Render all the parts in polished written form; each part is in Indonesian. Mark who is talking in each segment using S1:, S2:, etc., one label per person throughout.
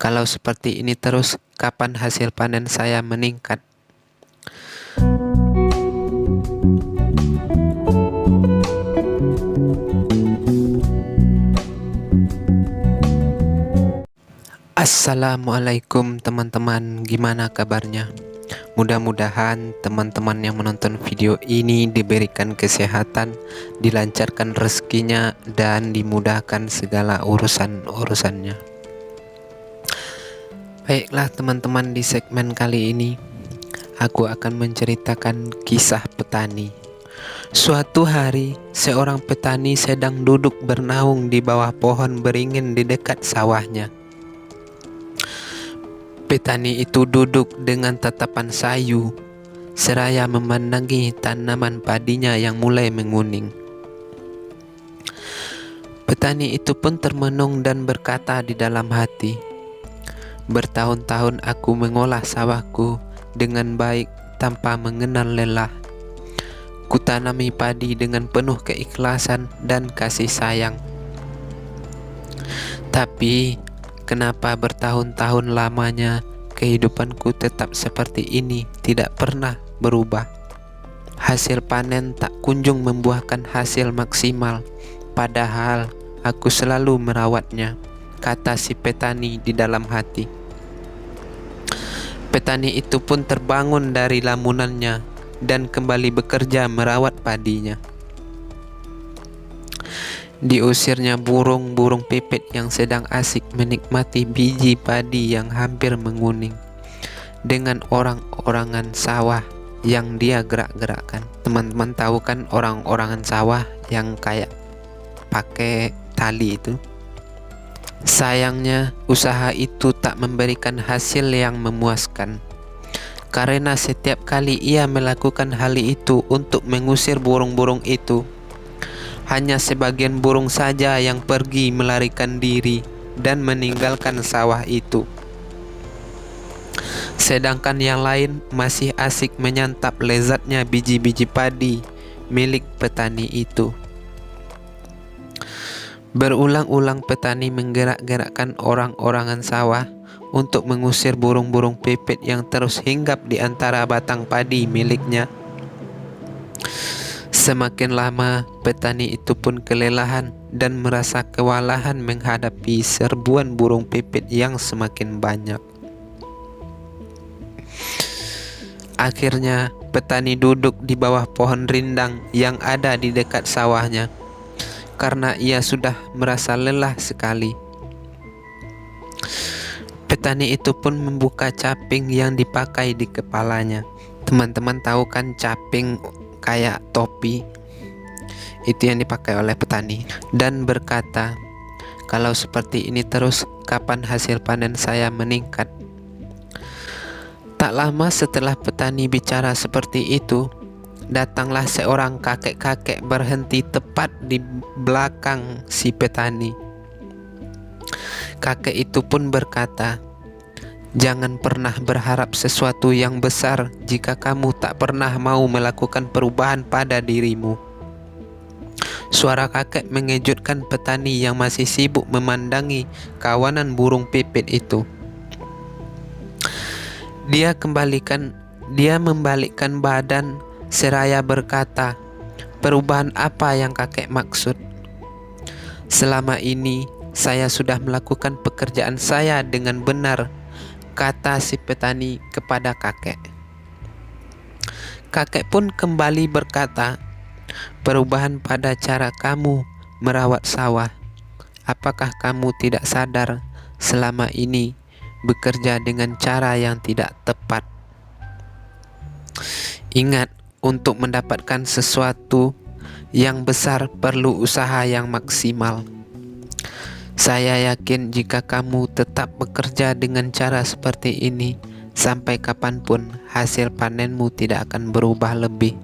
S1: Kalau seperti ini terus, kapan hasil panen saya meningkat? Assalamualaikum teman-teman, gimana kabarnya? Mudah-mudahan teman-teman yang menonton video ini diberikan kesehatan, dilancarkan rezekinya, dan dimudahkan segala urusan-urusannya. Baiklah teman-teman, di segmen kali ini aku akan menceritakan kisah petani. Suatu hari, seorang petani sedang duduk bernaung di bawah pohon beringin di dekat sawahnya. Petani itu duduk dengan tatapan sayu, seraya memandangi tanaman padinya yang mulai menguning. Petani itu pun termenung dan berkata di dalam hati, "Bertahun-tahun aku mengolah sawahku dengan baik tanpa mengenal lelah. Kutanami padi dengan penuh keikhlasan dan kasih sayang. Tapi kenapa bertahun-tahun lamanya kehidupanku tetap seperti ini, tidak pernah berubah? Hasil panen tak kunjung membuahkan hasil maksimal, padahal aku selalu merawatnya," kata si petani di dalam hati. Petani itu pun terbangun dari lamunannya dan kembali bekerja merawat padinya. Diusirnya burung-burung pipit yang sedang asik menikmati biji padi yang hampir menguning dengan orang-orangan sawah yang dia gerak-gerakkan. Teman-teman tahu kan orang-orangan sawah yang kayak pakai tali itu? Sayangnya usaha itu tak memberikan hasil yang memuaskan, karena setiap kali ia melakukan hal itu untuk mengusir burung-burung itu, hanya sebagian burung saja yang pergi melarikan diri dan meninggalkan sawah itu. Sedangkan yang lain masih asik menyantap lezatnya biji-biji padi milik petani itu. Berulang-ulang petani menggerak-gerakkan orang-orangan sawah untuk mengusir burung-burung pipit yang terus hinggap di antara batang padi miliknya. Semakin lama, petani itu pun kelelahan dan merasa kewalahan menghadapi serbuan burung pipit yang semakin banyak. Akhirnya, petani duduk di bawah pohon rindang yang ada di dekat sawahnya, karena ia sudah merasa lelah sekali. Petani itu pun membuka caping yang dipakai di kepalanya. Teman-teman tahu kan caping kayak topi? Itu yang dipakai oleh petani. Dan berkata, "Kalau seperti ini terus, kapan hasil panen saya meningkat?" Tak lama setelah petani bicara seperti itu, datanglah seorang kakek-kakek berhenti tepat di belakang si petani. Kakek itu pun berkata, "Jangan pernah berharap sesuatu yang besar jika kamu tak pernah mau melakukan perubahan pada dirimu." Suara kakek mengejutkan petani yang masih sibuk memandangi kawanan burung pipit itu. Dia membalikkan badan seraya berkata, "Perubahan apa yang kakek maksud? Selama ini saya sudah melakukan pekerjaan saya dengan benar," kata si petani kepada kakek. Kakek pun kembali berkata, "Perubahan pada cara kamu merawat sawah. Apakah kamu tidak sadar selama ini bekerja dengan cara yang tidak tepat? Ingat, untuk mendapatkan sesuatu yang besar perlu usaha yang maksimal. Saya yakin jika kamu tetap bekerja dengan cara seperti ini, sampai kapanpun hasil panenmu tidak akan berubah lebih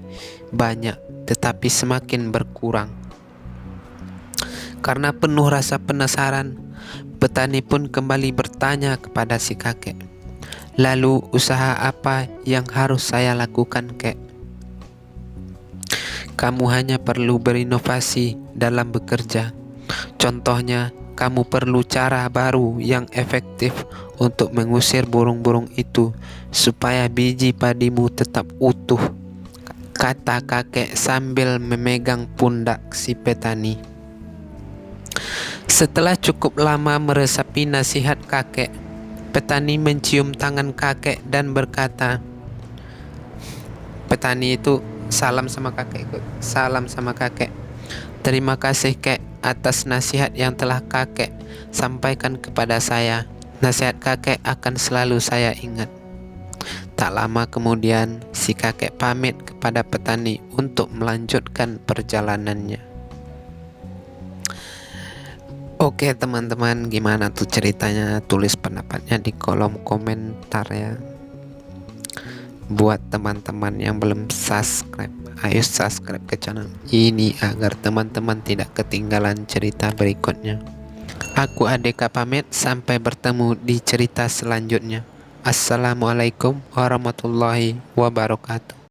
S1: banyak, tetapi semakin berkurang." Karena penuh rasa penasaran, petani pun kembali bertanya kepada si kakek, "Lalu usaha apa yang harus saya lakukan, kek?" "Kamu hanya perlu berinovasi dalam bekerja. Contohnya, kamu perlu cara baru yang efektif untuk mengusir burung-burung itu supaya biji padimu tetap utuh, kata kakek sambil memegang pundak si petani. Setelah cukup lama meresapi nasihat kakek, petani mencium tangan kakek dan berkata, petani itu salam sama kakek. Terima kasih kek atas nasihat yang telah kakek sampaikan kepada saya. Nasihat kakek akan selalu saya ingat. Tak lama kemudian si kakek pamit kepada petani untuk melanjutkan perjalanannya. Oke teman-teman, gimana tuh ceritanya? Tulis pendapatnya di kolom komentar ya. Buat teman-teman yang belum subscribe, ayo subscribe ke channel ini agar teman-teman tidak ketinggalan cerita berikutnya. Aku Adeka pamit, sampai bertemu di cerita selanjutnya. Assalamualaikum warahmatullahi wabarakatuh.